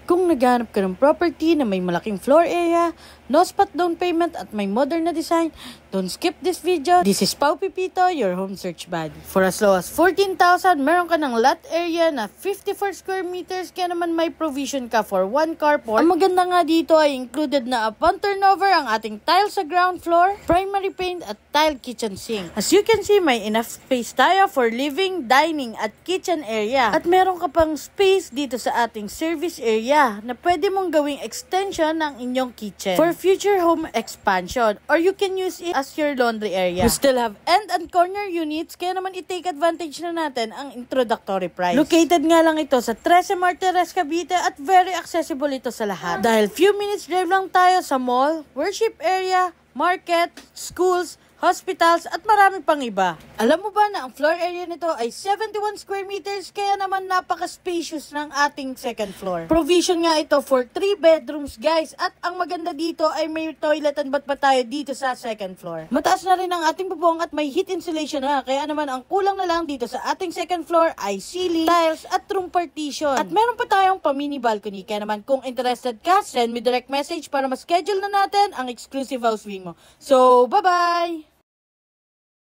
Kung naghahanap ka ng property na may malaking floor area, no spot down payment at may modern na design, don't skip this video. This is Pau Pipito, your home search buddy. For as low as 14,000, meron ka ng lot area na 54 square meters, kaya naman may provision ka for one carport. Ang maganda nga dito ay included na upon turnover ang ating tile sa ground floor, primary paint at tile kitchen sink. As you can see, may enough space tayo for living, dining at kitchen area. At meron ka pang space dito sa ating service area na pwede mong gawing extension ng inyong kitchen for future home expansion, or you can use it as your laundry area. We still have end and corner units, kaya naman i-take advantage na natin ang introductory price. Located nga lang ito sa 13 Martires, Cavite at very accessible ito sa lahat. Dahil few minutes drive lang tayo sa mall, worship area, market, schools, hospitals, at marami pang iba. Alam mo ba na ang floor area nito ay 71 square meters, kaya naman napaka-spacious ng ating second floor. Provision nga ito for 3 bedrooms, guys, at ang maganda dito ay may toilet and bath pa tayo dito sa second floor. Mataas na rin ang ating bubong at may heat insulation na, kaya naman ang kulang na lang dito sa ating second floor ay ceiling, tiles, at room partition. At meron pa tayong pa-mini balcony, kaya naman kung interested ka, send me direct message para ma-schedule na natin ang exclusive house viewing mo. So, bye-bye!